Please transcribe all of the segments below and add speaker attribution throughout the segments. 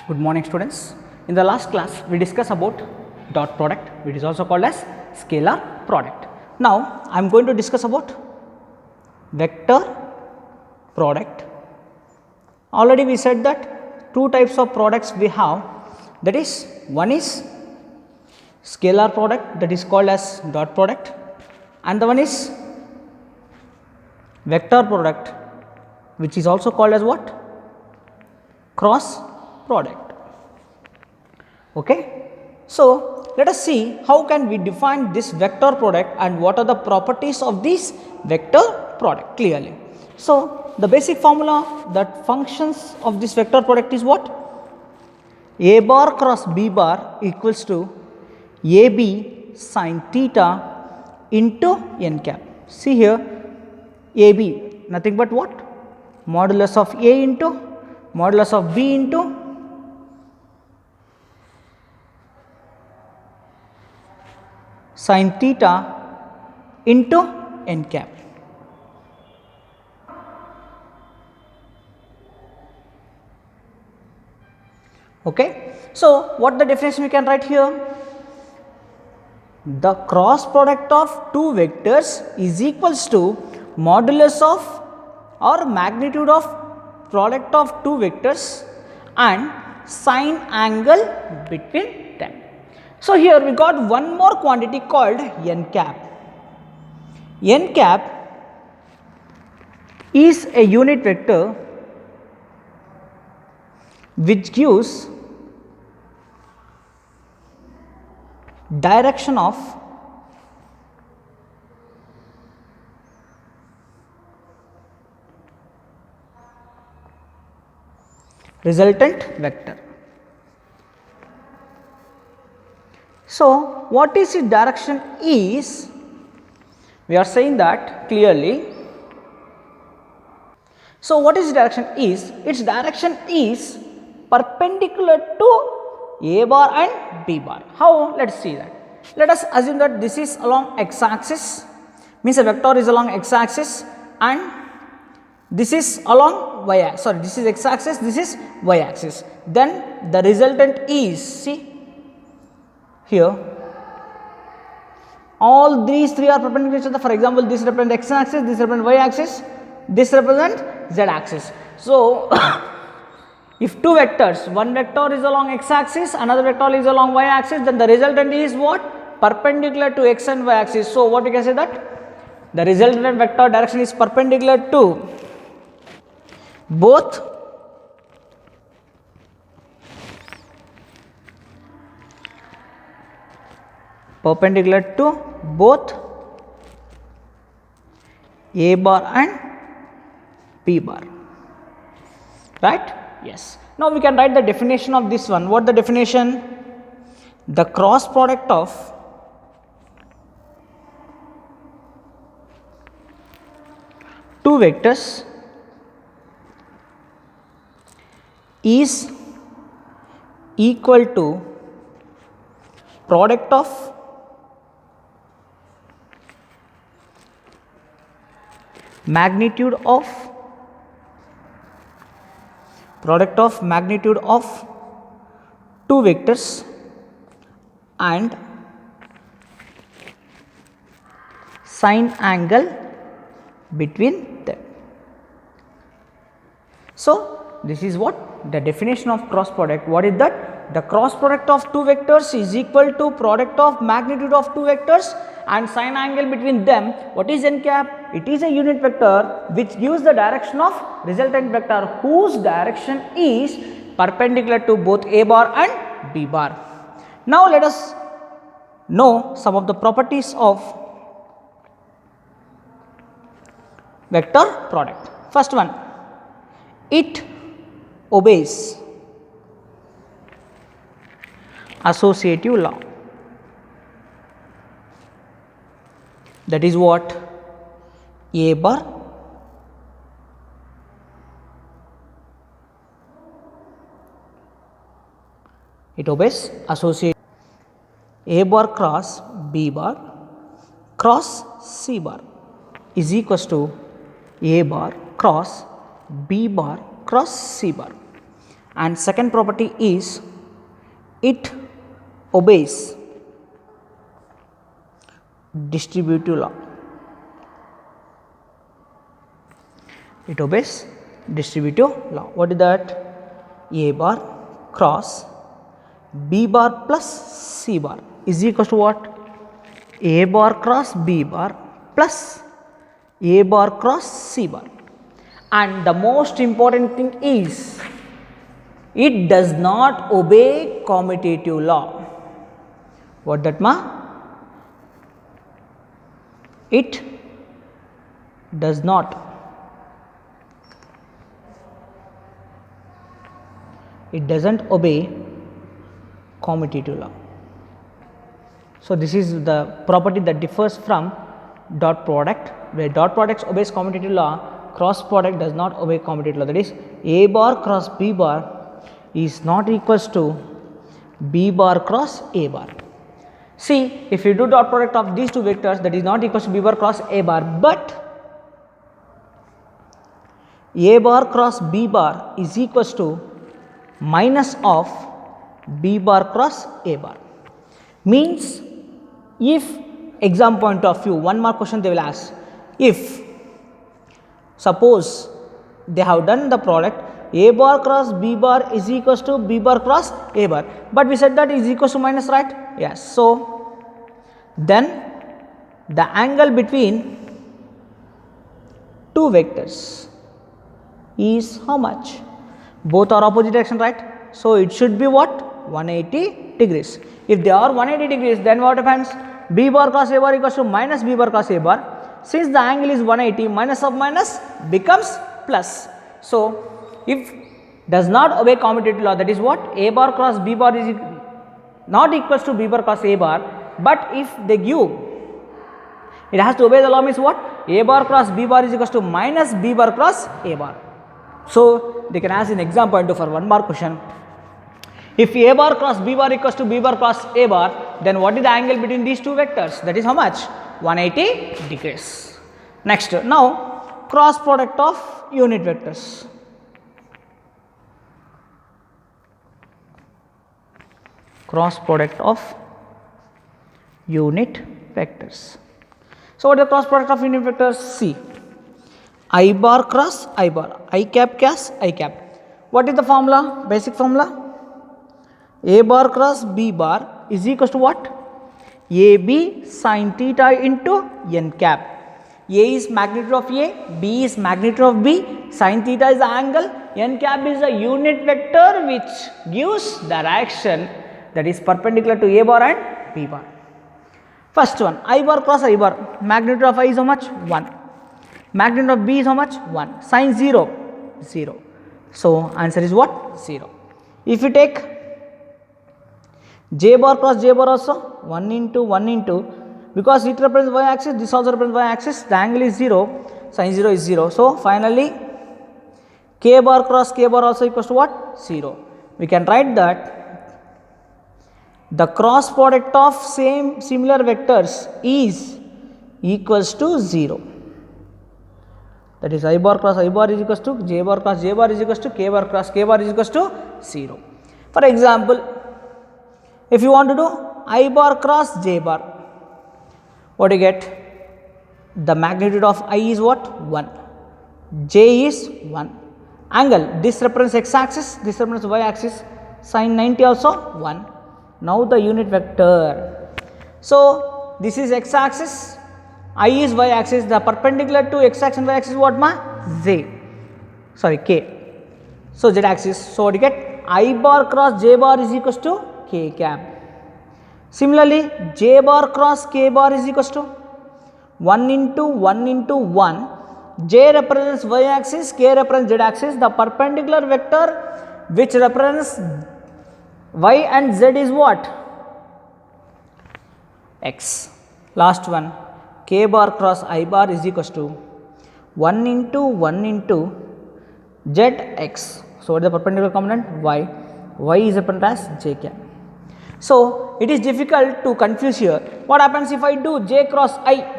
Speaker 1: Good morning, students. In the last class we discussed about dot product, which is also called as scalar product. Now I am going to discuss about vector product. Already we said that two types of products we have, that is, one is scalar product, that is called as dot product, and the one is vector product, which is also called as what? Cross product. Okay. So, let us see how can we define this vector product and what are the properties of this vector product clearly. So, the basic formula that functions of this vector product is what? A bar cross B bar equals to AB sin theta into n cap. See here, AB nothing but what? Modulus of A into modulus of B into sin theta into n cap. Okay. So, what the definition we can write here? The cross product of two vectors is equals to modulus of or magnitude of product of two vectors and sine angle between them. So, here we got one more quantity called n cap. N cap is a unit vector which gives direction of resultant vector. So, what is its direction is, we are saying that clearly. So, what is its direction is? Its direction is perpendicular to A bar and B bar. How? Let us see that. Let us assume that this is along x axis, means a vector is along x axis and this is along y axis, sorry, this is x axis, this is y axis. Then the resultant is, see here, all these three are perpendicular to each other. For example, this represents x axis, this represents y axis, this represents z axis. So, if two vectors, one vector is along x axis, another vector is along y axis, then the resultant is what? Perpendicular to x and y axis. So, what we can say that the resultant vector direction is perpendicular to both A bar and B bar, right? Yes. Now, we can write the definition of this one. What the definition? The cross product of two vectors is equal to product of magnitude of two vectors and sine angle between them. So, this is what the definition of cross product. What is that? The cross product of two vectors is equal to product of magnitude of two vectors and sine angle between them. What is n cap? It is a unit vector which gives the direction of resultant vector whose direction is perpendicular to both A bar and B bar. Now, let us know some of the properties of vector product. First one, it obeys associative law. That is what? A bar it obeys associative A bar cross B bar cross C bar is equals to A bar cross B bar cross C bar. And second property is it obeys distributive law. It obeys distributive law. What is that? A bar cross B bar plus C bar is equals to what? A bar cross B bar plus A bar cross C bar. And the most important thing is it does not obey commutative law. What that ma? It does not. It doesn't obey commutative law. So this is the property that differs from dot product, where dot product obeys commutative law, cross product does not obey commutative law. That is, A bar cross B bar is not equals to B bar cross A bar. See, if you do dot product of these two vectors, that is not equals to B bar cross A bar, but A bar cross B bar is equals to minus of B bar cross A bar. Means, if exam point of view, one more question they will ask, if suppose they have done the product A bar cross B bar is equals to B bar cross A bar, but we said that is equals to minus, right? Yes. So then the angle between two vectors is how much? Both are opposite direction, right? So it should be what? 180 degrees. If they are 180 degrees, then what happens? B bar cross A bar equals to minus B bar cross A bar. Since the angle is 180, minus of minus becomes plus. So if does not obey commutative law, that is what? A bar cross B bar is not equals to B bar cross A bar, but if they give, it has to obey the law, means what? A bar cross B bar is equals to minus B bar cross A bar. So they can ask in exam point 2 for one more question. If A bar cross B bar equals to B bar cross A bar, then what is the angle between these two vectors? That is how much? 180 degrees. Next, now cross product of unit vectors. Cross product of unit vectors. So what is the cross product of unit vectors? See, I bar cross I bar, I cap cross I cap. What is the formula? Basic formula? A bar cross B bar is equals to what? AB sin theta into n cap. A is magnitude of A, B is magnitude of B, sin theta is the angle, n cap is the unit vector which gives direction that is perpendicular to A bar and B bar. First one, I bar cross I bar, magnitude of I is how much? 1. Magnitude of B is how much? 1. Sin 0, 0. So answer is what? 0. If you take J bar cross J bar also, 1 into 1 into, because it represents y axis, this also represents y axis, the angle is 0, sin 0 is 0. So finally K bar cross K bar also equals to what? 0. We can write that the cross product of similar vectors is equals to 0. That is, I bar cross I bar is equals to J bar cross J bar is equals to K bar cross K bar is equals to 0. For example, if you want to do I bar cross J bar, what do you get? The magnitude of I is what? 1. J is 1. Angle, this represents x axis, this represents y axis, sin 90 also 1. Now the unit vector. So this is x axis, I is y axis, the perpendicular to x axis and y axis is what ma? Z. Sorry, K. So z axis. So what you get? I bar cross J bar is equals to K cap. Similarly, J bar cross K bar is equals to 1 into 1 into 1. J represents y axis, K represents z axis. The perpendicular vector which represents y and z is what? X. Last one, K bar cross I bar is equals to 1 into 1 into z x. So what is the perpendicular component? Y. Y is represented as J cap. So it is difficult to confuse here. What happens if I do J cross I?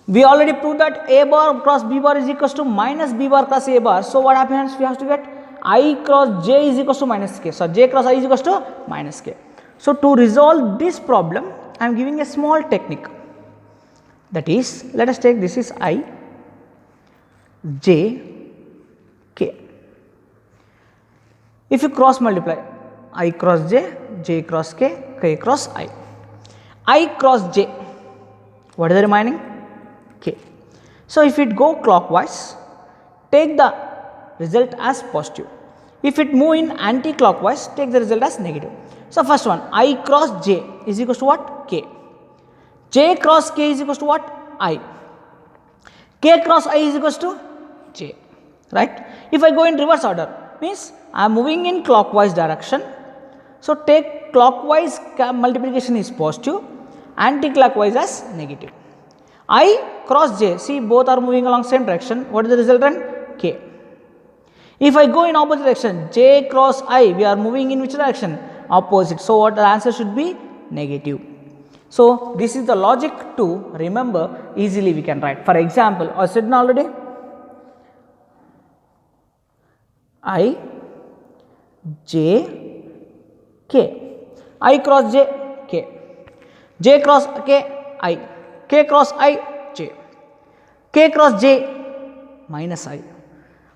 Speaker 1: We already proved that A bar cross B bar is equals to minus B bar cross A bar. So what happens? We have to get I cross j is equals to minus k. So, j cross I is equals to minus k. So, to resolve this problem, I am giving a small technique. That is, let us take this is I, j, k. If you cross multiply I cross j cross k cross I cross j, what is the remaining? K. So, if it go clockwise, take the result as positive. If it move in anti-clockwise, take the result as negative. So, first one I cross j is equals to what? K. J cross k is equals to what? I. K cross I is equals to j, right. If I go in reverse order, means I am moving in clockwise direction. So, take clockwise multiplication is positive, anti-clockwise as negative. I cross j, see both are moving along same direction, what is the resultant? K. If I go in opposite direction, j cross I, we are moving in which direction? Opposite. So, what the answer should be? Negative. So, this is the logic to remember, easily we can write. For example, I said already, I, j, k. I cross j, k. J cross k, I. K cross I, j. K cross j, minus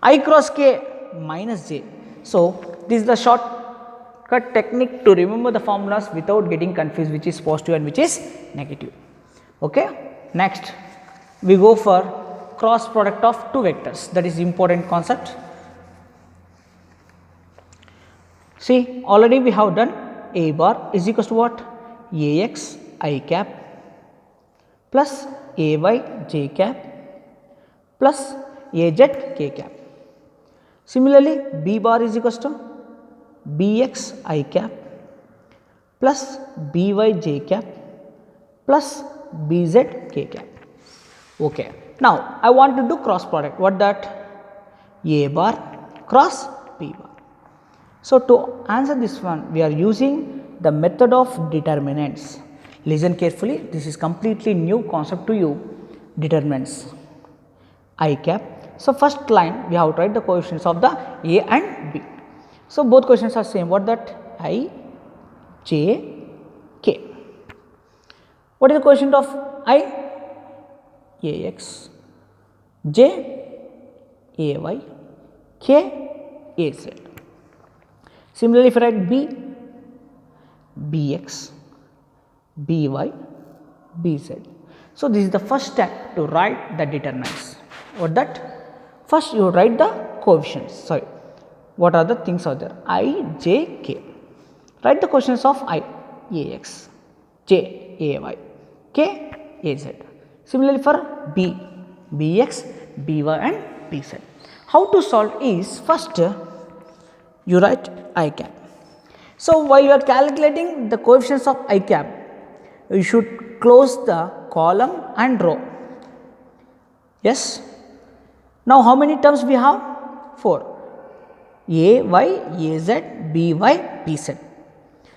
Speaker 1: I cross k, minus j. So, this is the shortcut technique to remember the formulas without getting confused which is positive and which is negative. Okay. Next, we go for cross product of two vectors, that is important concept. See, already we have done a bar is equals to what? Ax I cap plus ay j cap plus az k cap. Similarly, b bar is equals to bx I cap plus by j cap plus bz k cap. Okay. Now, I want to do cross product. What that? A bar cross b bar. So, to answer this one, we are using the method of determinants. Listen carefully, this is completely new concept to you. Determinants I cap. So, first line we have to write the coefficients of the A and B. So, both coefficients are same. What that? I, j, k. What is the coefficient of I? Ax, j, ay, k, az. Similarly, if I write B, bx, by, bz. So, this is the first step to write the determinants. What that? First you write the coefficients, sorry, what are the things are there? I, j, k. Write the coefficients of I, ax, j, ay, k, az. Similarly, for B, bx, by and bz. How to solve is, first you write I cap. So, while you are calculating the coefficients of I cap, you should close the column and row. Yes. Now, how many terms we have? 4. A y, a z, b y, b z.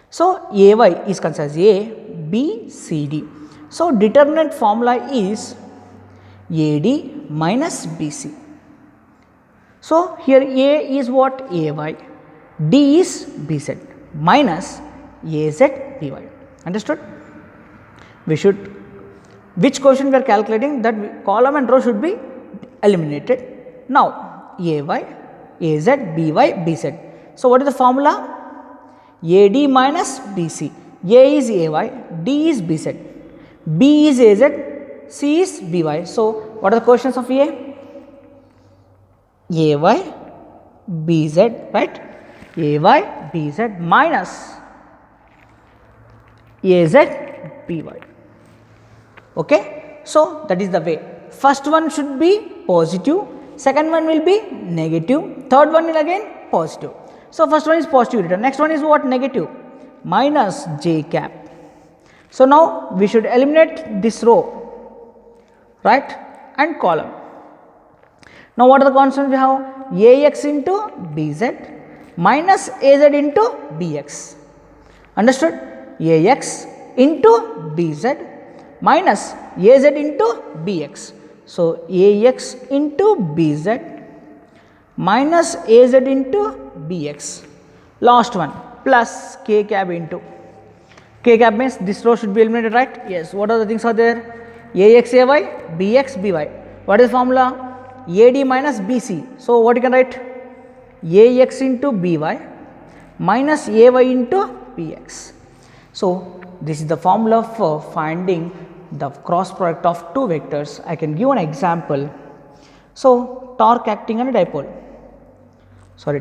Speaker 1: So, a y is considered as a, b, c, d. So, determinant formula is a d minus b c. So, here a is what? A y, d is b z minus a z b y. Understood? We should, which coefficient we are calculating, that column and row should be eliminated. Now, a y, a z, b y, b z. So, what is the formula? A d minus b c. A is a y, d is b z, b is a z, c is b y. So, what are the coefficients of a? A y, b z, right? A y, b z minus a z, b y. Okay. So, that is the way. First one should be positive, second one will be negative, third one will again positive. So, first one is positive return, next one is what? Negative, minus j cap. So, now we should eliminate this row, right, and column. Now, what are the constants we have? Ax into bz minus az into bx. Understood? Ax into bz minus az into bx. So, ax into bz minus az into bx. Last one plus k cap into k cap means this row should be eliminated, right? Yes. What are the things are there? Ax ay, bx by. What is the formula? Ad minus bc. So what you can write? Ax into by minus ay into bx. So this is the formula for finding the cross product of two vectors. I can give an example. So torque acting on a dipole.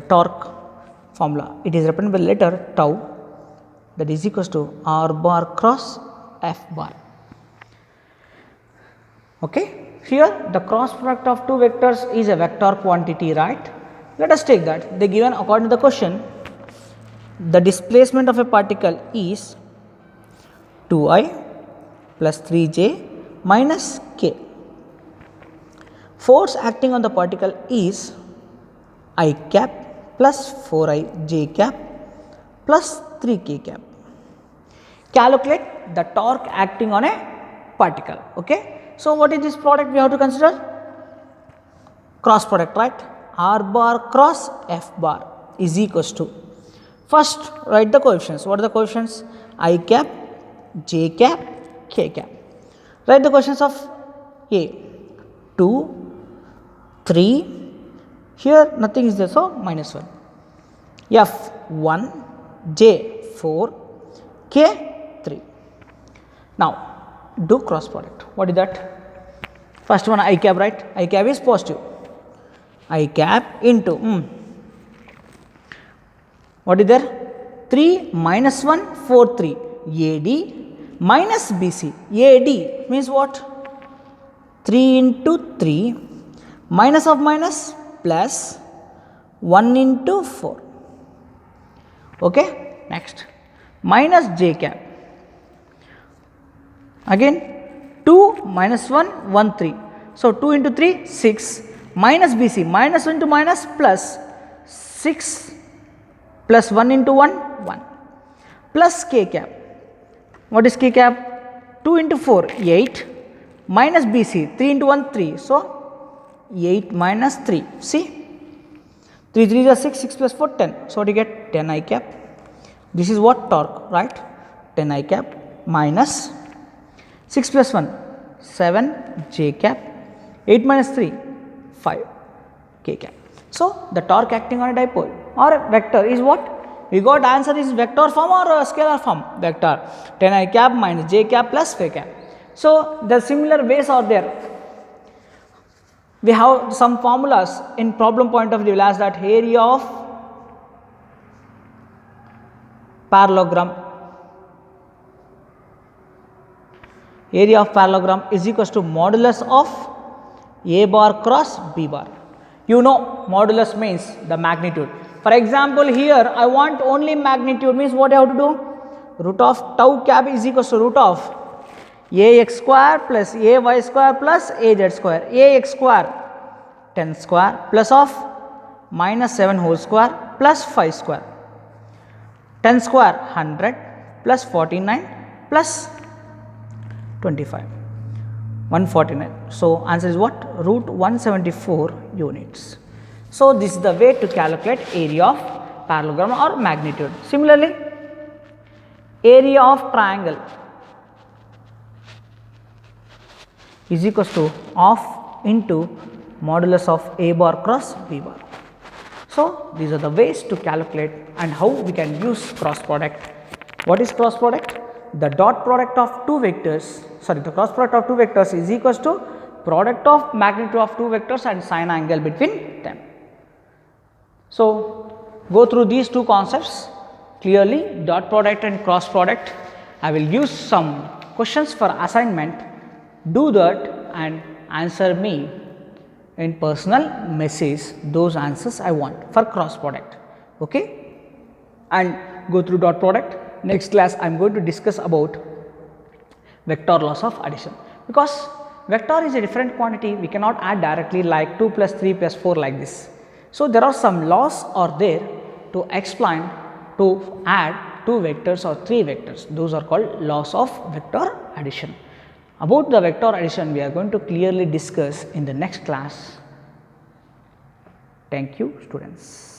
Speaker 1: Torque formula. It is represented by the letter tau, that is equals to r bar cross f bar. Okay. Here the cross product of two vectors is a vector quantity, right? Let us take that. They given according to the question, the displacement of a particle is 2i plus 3j minus k. Force acting on the particle is I cap plus 4i j cap plus 3k cap. Calculate the torque acting on a particle. Okay. So what is this product we have to consider? Cross product, right? R bar cross F bar is equals to, first write the coefficients. What are the coefficients? I cap, j cap, k cap. Write the coefficients of A, 2, 3, here nothing is there, so minus 1. F 1, j 4, k 3. Now do cross product. What is that? First one I cap, right? I cap is positive. I cap into what is there? 3 minus 1 4 3 AD minus BC. AD means what? 3 into 3 minus of minus plus 1 into 4. Okay. Next minus j cap. Again 2 minus 1 1 3. So 2 into 3 6 minus BC, minus into minus plus 6 plus 1 into 1 1 plus k cap. What is k cap? 2 into 4 8 minus BC, 3 into 1 3. So 8 minus 3. See, 3 3 is 6, 6 plus 4 10. So what do you get? 10 I cap. This is what? Torque, right? 10 I cap minus 6 plus 1 7 j cap, 8 minus 3 5 k cap. So the torque acting on a dipole or a vector is what? We got answer is vector form or a scalar form? Vector. 10 I cap minus j cap plus k cap. So the similar ways are there. We have some formulas in problem point of view as that area of parallelogram. Area of parallelogram is equals to modulus of A bar cross B bar. You know modulus means the magnitude. For example, here I want only magnitude, means what I have to do? Root of tau cap is equals to root of ax square plus ay square plus az square. Ax square 10 square plus of minus 7 whole square plus 5 square. 10 square 100 plus 49 plus 25 149. So answer is what? Root 174 units. So this is the way to calculate area of parallelogram or magnitude. Similarly, area of triangle is equals to half into modulus of A bar cross B bar. So these are the ways to calculate and how we can use cross product. What is cross product? The dot product of two vectors, the cross product of two vectors is equals to product of magnitude of two vectors and sine angle between them. So go through these two concepts clearly, dot product and cross product. I will use some questions for assignment. Do that and answer me in personal message those answers I want for cross product. Okay, and go through dot product. Next class I am going to discuss about vector laws of addition, because vector is a different quantity, we cannot add directly like 2 plus 3 plus 4 like this. So there are some laws are there to explain to add two vectors or three vectors. Those are called laws of vector addition. About the vector addition we are going to clearly discuss in the next class. Thank you students.